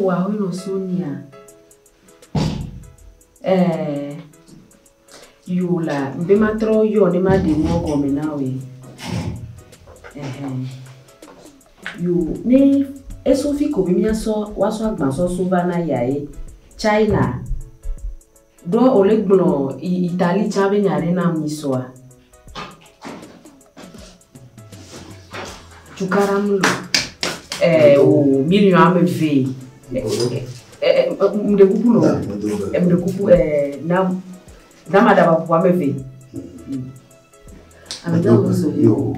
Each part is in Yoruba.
wa hilo Sonia. Yola, mbema tro yo ni ma de mo go me nawe. You ne esofi ko bi mi so waso agban so na yae China. Do olegbon Italy chabe nyare na misoa. Chukaramulo. O million ameve. Mdekupulo. Mdekupu na madaba pour ameve. Yo.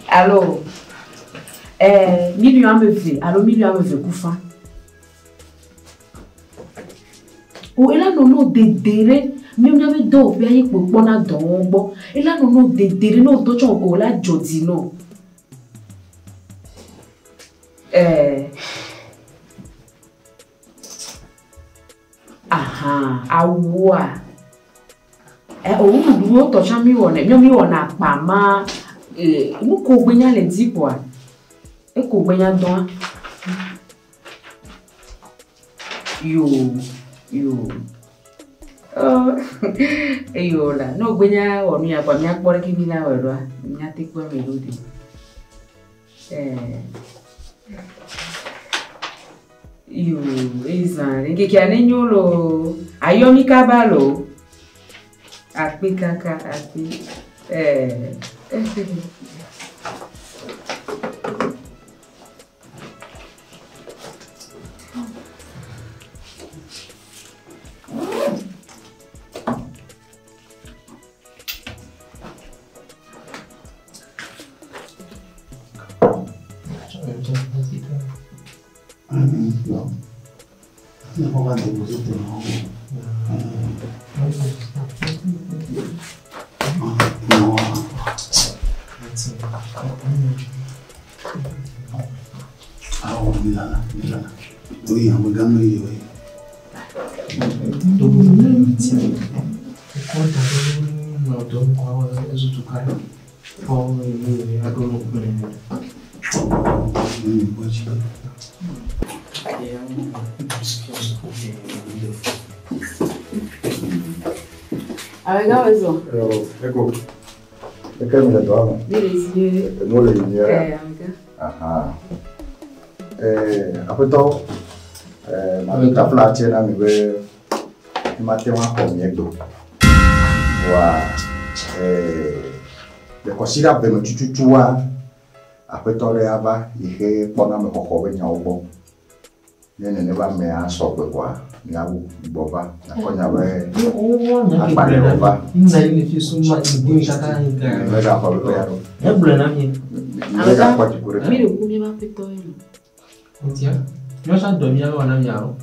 Alors, million ameve. Alors million ameve koufa. Ou ela no dedere. Même n'avait d'eau, bien y pour bon à don, et là non des dérinos d'autres on la jodino. Awa. Nous to chami wona, mi wona pa ma nous ko gbenya le di po. E ko gbenya don. Yo. Eyola, no gwenya onu ya kwa miak bore ki bila werwa, nyati kwa melodi. Yo, izan, ngeki anenyolo, ayomi kabalo. Akpi kaka, akpi. Ecco, perché mi la trovo? Non le linee. Appunto, ma tutta flace la mi ve matema con niego. Le considera bene chuchuchua. Appunto le ava ihe pona me kokove nyaobo. Ne ba me aso kwa. Nyawu boba na konya we akpale boba nna ile fi so ma igbo shaka nga me ga kwa be yaro e bule na mi me ga kwa tikure mi le ku mi ma peto yin ntia yo sa do mi yaro na mi yaro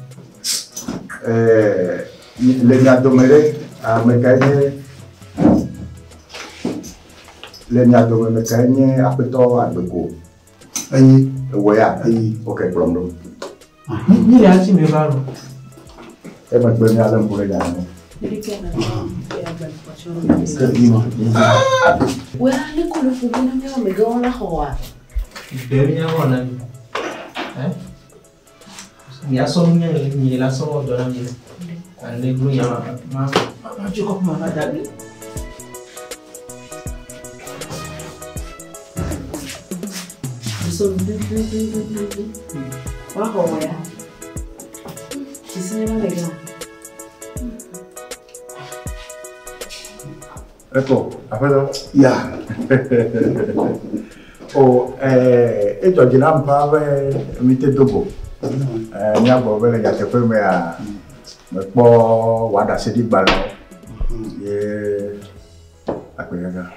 le nya domere a me kaye le nya domere me kaye apeto agbeko ayi wo ya ayi okay problem ni ya ti me ba ro ma gbé ní alẹ́ mbúrẹ́ yà ni. Wẹ́ á ní kò ló fún bí náà mi gan ọ́nà hàn. Ìbẹ̀rù yẹn wọ̀ náà ni. Ìyá sọ́run yẹn ni ìlà sọ́rọ̀ ọ̀dọ́ náà yẹn. Àlẹ́gbọ́n yẹn máa jókòó fún màmá dàgbé. Wá hàn wọ̀ ya. Ecco, aspetta. Ya. Esto ya no pabe mite Togo. Ni abo bele ya te fe me a me po wada se di balo. Ye akuyega.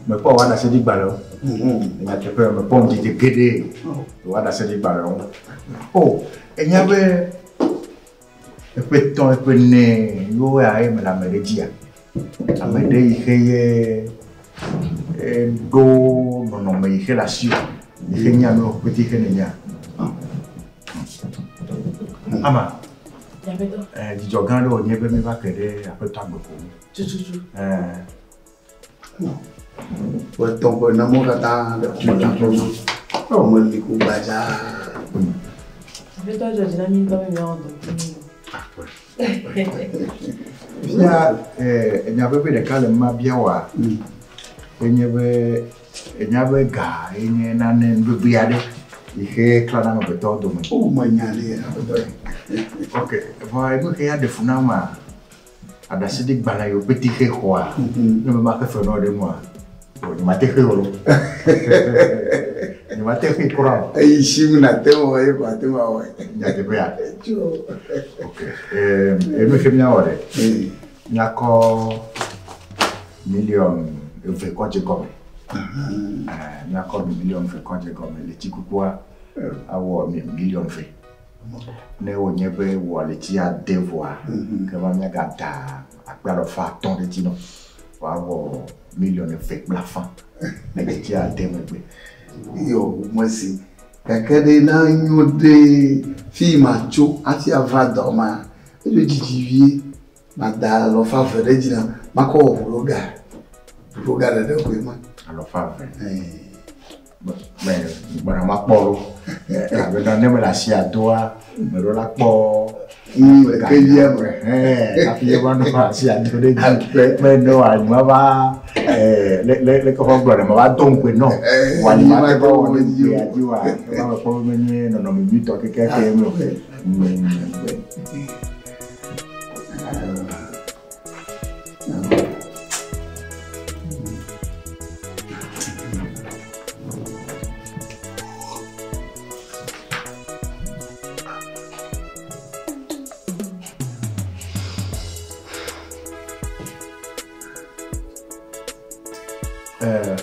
Me po wada se di balo. Nya te fe me po di gede. Wada se di balo. Oh, enya be peton pene yo ai me la meregia. Amede ihe do no me ihe la sio. Ihe nya no petit ihe nya. Ama Dijo gando o niebe mi va querer apertar beaucoup. Non. Pues tombo na mo kata oh mo ni ku baja. Toi je n'ai pas mis en Il y avait des cas de ma bien wa. Il y avait gars, il y a un bébé. Il est clairement un peu tôt. Oh, moi, il y a ok, voilà, il y a des fondements. À la suite de balayer petit roi, ne me marque pas de moi. Il m'a été heureux. Il m'a été courant. Et ici, vous n'avez pas vu quoi, tu m'as vu. Il y a des bien. Ok. Et nous faisons bien. Il y a encore millions de fréquents comme. Il y a encore millions de fréquents comme les petits coupoirs. Avoir millions de faits. Ne o nyebe wo le ti a devoir que va me gata après le fa ton de tino va avoir millions de faits la fin ne ti a devoir yo moi si kakade na nyode fi macho ati avada ma e le didivier ma da lo fa fere dina ma ko vloga de ko ma alors fa mais bon ma polo avec dans même la sia toi me la po que bien après on va sia toi de mais non moi va les comment blonde va donc non on va pas on dit à dire on va pas venir non me dit que quelqu'un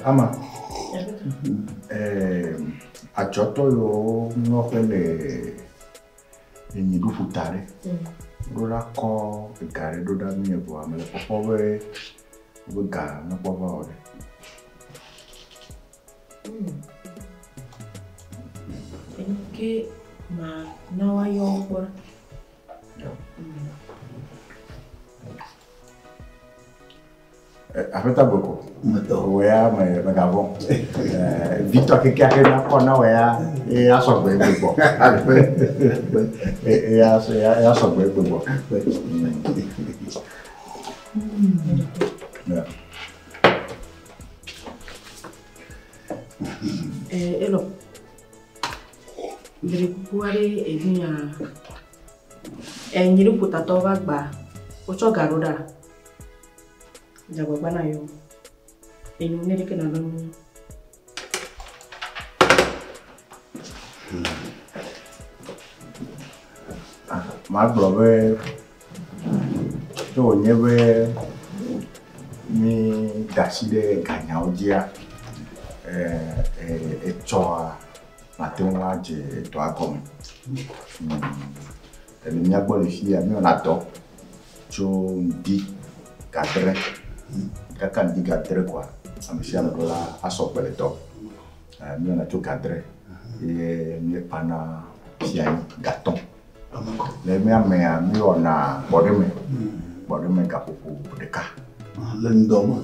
ama achoto yo no pele ni du futare do la ko gare do da mi bo amele popo we ga no popo ore que ma não há por afeta beaucoup wea me gavon Victor que a na kona wea e aso gbe gbogbo e aso gbe gbogbo elo dire kuare e minha nyiri putato va gba o cho garoda jagwa na yo enu ne ke na no ma globe to nyebe mi daside ganya ojia choa matenwa je to akom mi agbo le fi ami ona to cho di cadre kakan di cadre quoi amisia no la asope le to mi ona to cadre e mi pana fiani gaton le mi amea mi ona bodeme kapopo de ka lendoma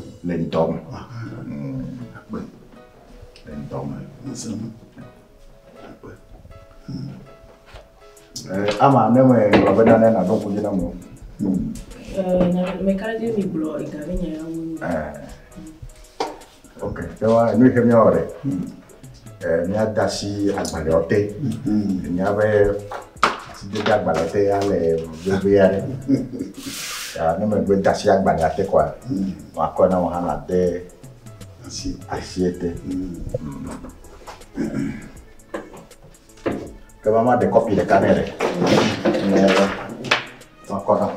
ama neme robena na do kujina mo me karaje mi blo igavenya ya okay tewa ni kemia ore ni adasi agbale ote ni abe si de agbale ote ya le bebe ya re ya ni me gbe dasi agbale ote kwa wa ko na wa na de asiete que vamos de copie de canela. Encore.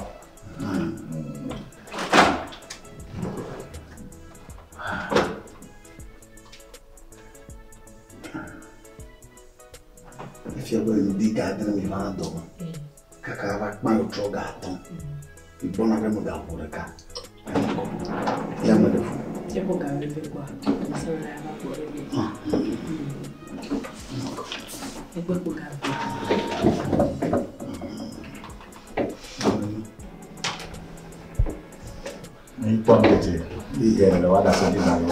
If you're going to be gathering me, man, dog. Kakava, my outro gato. You don't have a mother for the cat. Yeah, mother. Je peux garder le quoi. Ça va pour pomme de terre. Il y a le wada c'est dans le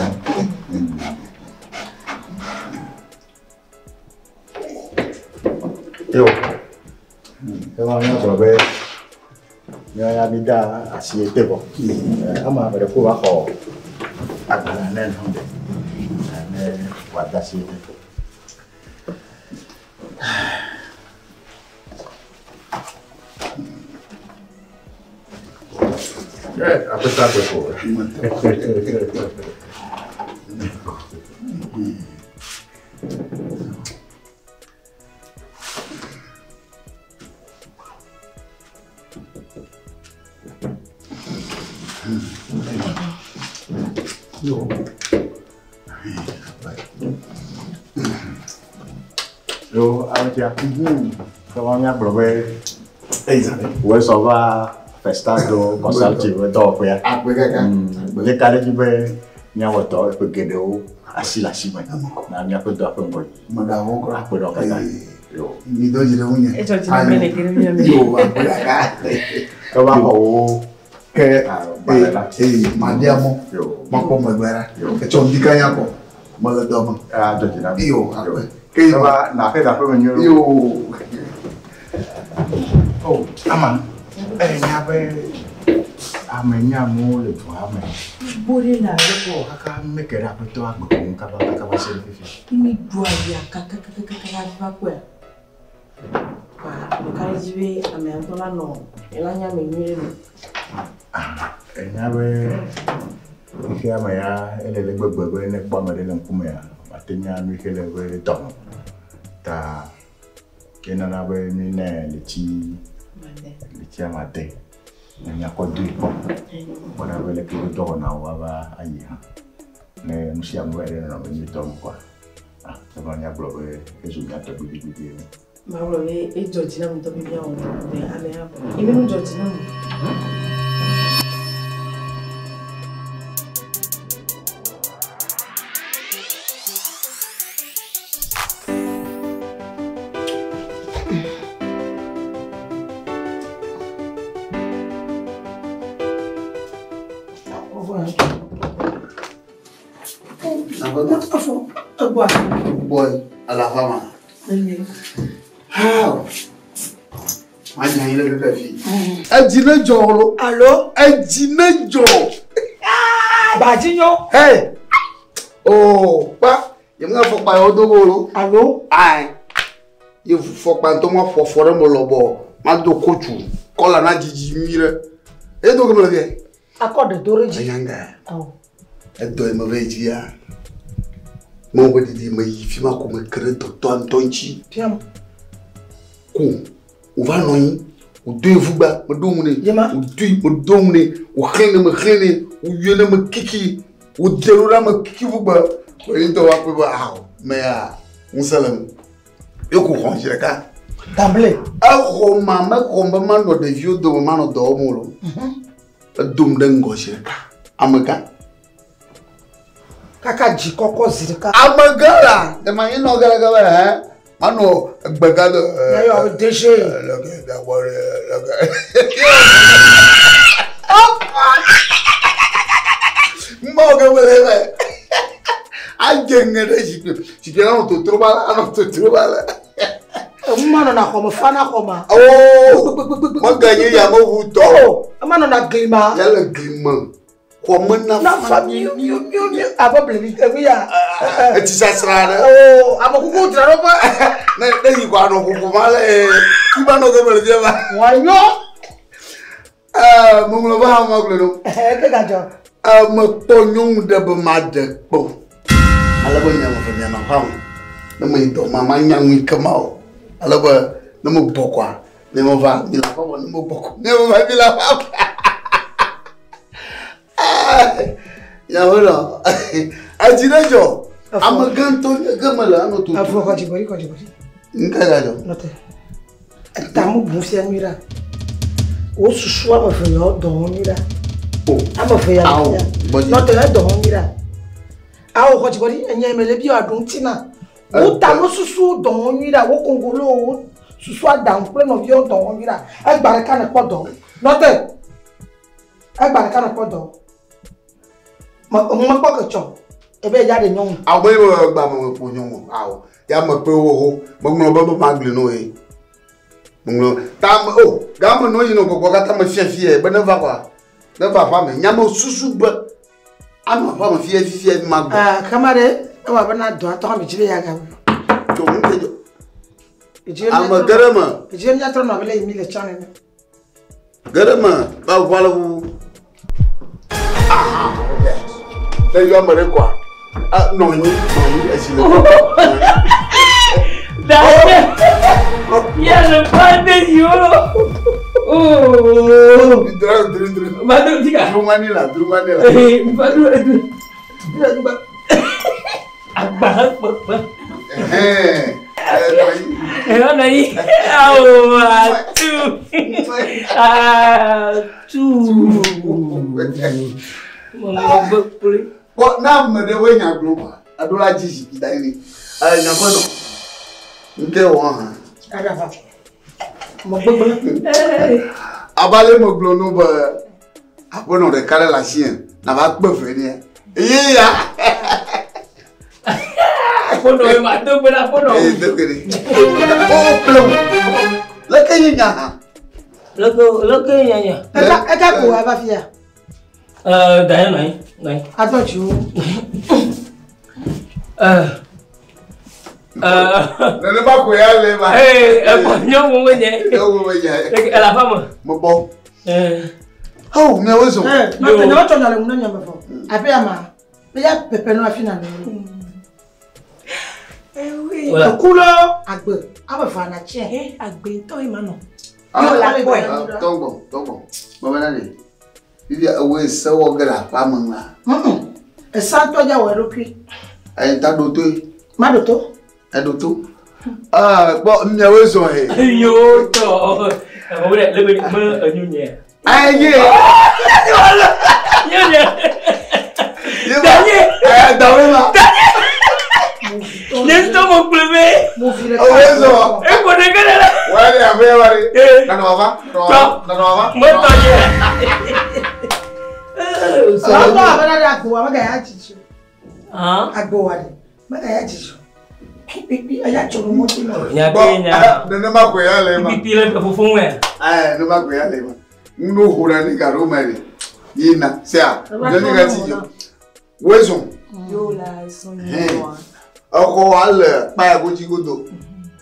yo. Et moi on trouve ya bida asiete bo. Ama bere ko wa ko agala nen honde. Ne wada siete. Après ça, c'est faux. Yo, Auntia, comment on a blobé? Ouais, ça va. FESTADO.TV dopo ya. Bele kale jibe nya woto e pegede o asila sibe. Na nya ko do apo boy. Mada won ko apo do kata. Yo. Mi do jire unya. E to jina mele kire mi mi. Yo, apura ka. Ko ba o ke balela. Mandiamo. Yo. Mako magbara. Ke chondika yako. Mala do ma. Do jina. Yo, ke ba na fe da ko nyo. Yo. Oh, aman. Nyabe amenya mo le to ame. Bore la Ko aka mekera pe to agbo ko ka ba se fifi. Imi dua ya kaka ba kwa. Ba ka jibe ame antola no. Ela nya me nyire no. Nyabe ke amaya ele le gbegbe ne pa me le nkume ya. Atenya nu ke le we don. Ta kena na be ni ne le chi amate nya ko du po bona vele ke do na wa ba ayi ha ne musia mo ere na me to mo kwa se ba nya blo e su nya to bi ma blo le e George na mo to bi ya o de ame ha ime no George na mo Boy, à la femme. How? Manya ile bebe fi. Ejine jolo. Allo? Ejine jo. Bajinyo. Hey. Oh, pa. Ye mga fok pa yo dogolo. Allo? Ai. Ye fok pa to mo fofore mo lobo. Ma do kochu. Kola na jiji mire. E do ko me le. Accord de origine. Ayanga. Oh. E do e mo veji ya. Mon petit dit, mais il fait ma comme crédit tonchi. Tiens. Con. On va noyer. On deux vous bas. On domine. On deux. On domine. On règne me règne. On yéne me kiki. On déroula me kiki vous bas. On y doit pas voir. Mais on s'allume. Et qu'on range les gars. D'emblée. Ah, Roma, ma combat dans des vieux de moment dans le molo. Dum d'un gauche les gars. Amaka. Kaka jikoko zirika. Amagala, the man no gala Mano bagado. Yo déjé. Look that worry. Moga wele. Ajengere jikela no to troba, ano to troba. Mano na koma fana koma. Oh, maganye ya mo huto. Oh, mano na glima. Ya le glima. Como na famille you abable mi ya ti sasrara oh amakuku traro pa na yi kwa no kuku male iba no go bele ba wanyo mo mo ba ma glo ke gajo mo ponyo de ba ma de po ala bo nya mo nya na ha na mo ito mama nya nwi kama o ala ba na mo bokwa ne mo va mi la pa mo bokwa ne mo va mi la pa ya wala ajinejo amaganto gamala no to afro ko jibori ngala jo note tamu bufi amira o susu ama fe yo don mira o ama fe ya note ya don mira awo ko jibori enya emele bi adun tina o tamu susu don mira wo kongolo o susu adan pre no yo don mira agbare kan po don note agbare kan po don ma pa ka cho e be ja de nyon Abo e gba mo po nyon awo ya mo pe o mo mo bo ma gle no e mo ta o ga mo no yi no ko ka ta mo fie be na va kwa na va fa me nya mo susu be ama fa mo fie ma gba kamare e wa ba na do to mi jire ya ga to mo te jo ama garama je mi atro no bele mi le chane ne garama ba wala bu le yo amare kwa no ni asile Ya le pande yo. Oh. Drum. Madu tiga. Drumanila. Madu. Abah. Nai. What now me de we nya global. Adola jiji bi dai ni. Nya kono. Nke won ha. Ada fa. Mo gbogbo. Abale mo glo no ba. Abono de kale la chien. Na ba gbe fe ni. Iya. Abono e ma do bena abono. Do kere. Oh, plum. La kenya. Lo kenya. Eka ko aba fia. Daya nai. I thought you. Le ba ko ya le ba. Nyo mo wenye. La fama. Mo bo. Oh, me wo so. Ma pe no to nyale mu nyamba fo. Ape ama. Me ya pepe no afina no. Oui. Kulo agbe. Aba fa na che. Agbe to ima no. Yo la boy. Togo. Mo bana ni. Bibi awe se wo gra pa mo na. E santo ja we roki. Ai ta do to. Ma do to. E do to. Bo me we so he. Yo to. Mo le be mo anyu nye. Ai ye. Nye. Danye. Dawe ma. Nesto mo plebe. Mo file. Owe so. E ko de gele. Wale abe wale. Na no va. Mo to ye. So no abana da ko wa ga ya chichu. Agbo wa de. Ma ga ya chichu. Pipi aya choro mo ti no. Nya kenya. Ne ma ko ya le ma. Pipi le fofun we. Ne ma ko ya le ma. No hura ni garo ma ni. Yina, sia. Ne ni ga ti jo. Wezo. Yo la son yo. Oko al pa ya go ji godo.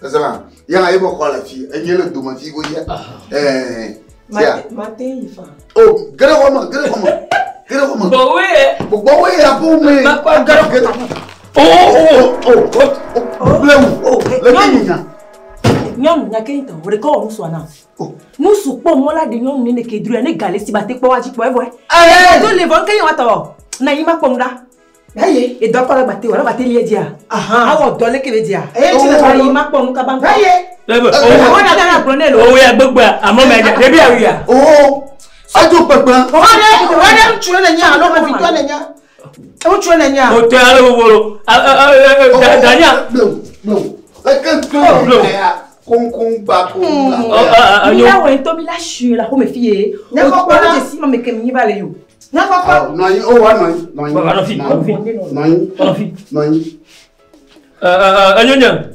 Sasa ya na ibo ko la fi. Enye le do ma fi go ya. Mate ifa. Oh, gere wo ma. Bo we Ya po me. Ma kwa garo. Le kenya. Nyom nya kento, we ko nso na. Nusu po mo la de nyom ni ne kedru ne gale si bate po waji po evo. Do le von kenya wato. Na yima po nda. Aye. E do ko la bate wala bate lie dia. Awo do le kebe dia. Ti Na yima po nka ban. Aye. O na da na bronel o. O ya gbogbo amo me ja. Debi awia. Ajo pepe. Wade mchwe na nya, no mo fitwa na nya. Mchwe na nya. O te ala bobolo. Danya. No. La kan to. Kung ba ko. Mi la we to mi la shu la ko me fie. O ko na je si ma me ke mi ba le yo. Na papa. No yi o wa no yi. No fi. Anyonya.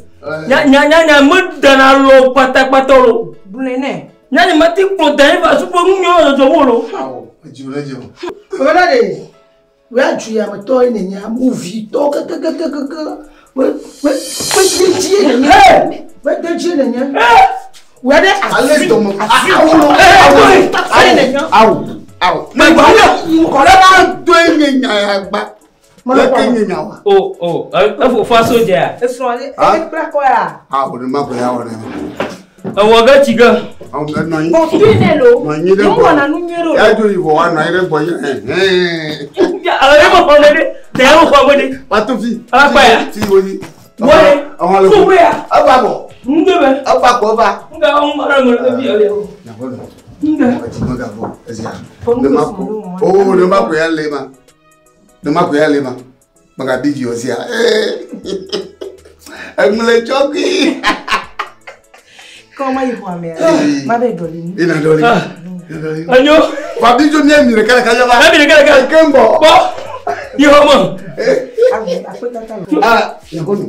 Nya mudana lo patakpato lo. Bulene. Nya mati protein ba supo nyo zo wolo. Jure. Wala de. We aju ya me to ni nya movie to ka. We ji ni nya. We de ji ni nya. We de Ale to mo. Awu. Me ba Ko la ba do ni nya ya gba. Le kenya nya wa. Oh, faso dia. Eso ale e pra ko ya. O ni ma ko ya wona. Waga chiga. No yi. Bo fine lo. No yi de Mo bo. wana nu nyero. Ya jo yi bo wa na ire bo yi. Ya ale mo ko de. Te mo ko de. Patu fi. Apa ya? Fi wo ni. Wole. Awon le. Ko ya. Aba bo. Ndebe. Apa ko ba. Nga on mara mo bi ale. Na bo. Nga. Ati mo ga bo. Esia. Ne ma ko. Ne ma ko ya le ma. Ne ma ko ya le ma. Maga bigi osia. Emule choki. Koma yi ho ame. Ma be doli ni. Ina doli. Anyo. Ba bijo ni emi re kala kala ba. Emi re kala kala. Kembo. Bo. Yo mo. Ah, yakono.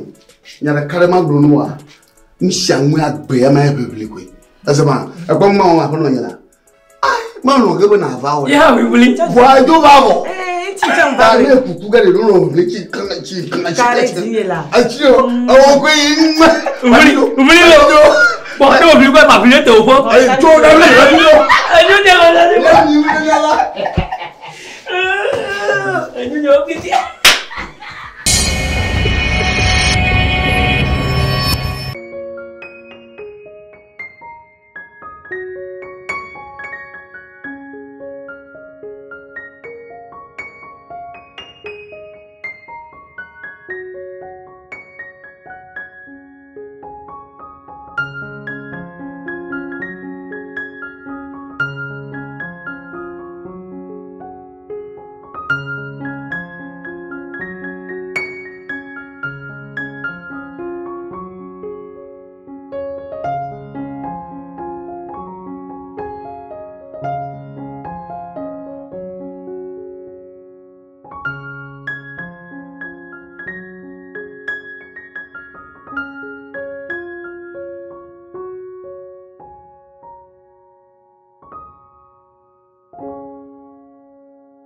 Nyara karema brunwa. Mshangwe agbe ya ma public. Asema, akwa mma wa kono nyara. Ai, ma no gebe na va o. Ya we buli. Wa do va mo. Chicha mba. Ale kuku ga de no public kana chi. Kare diela. Achio, awo ko yin. Buli lo. Bo do buli ko ma bili to bo. Ai, to na le yo. Ayo de la. Ni ni la. Ayo yo kiti.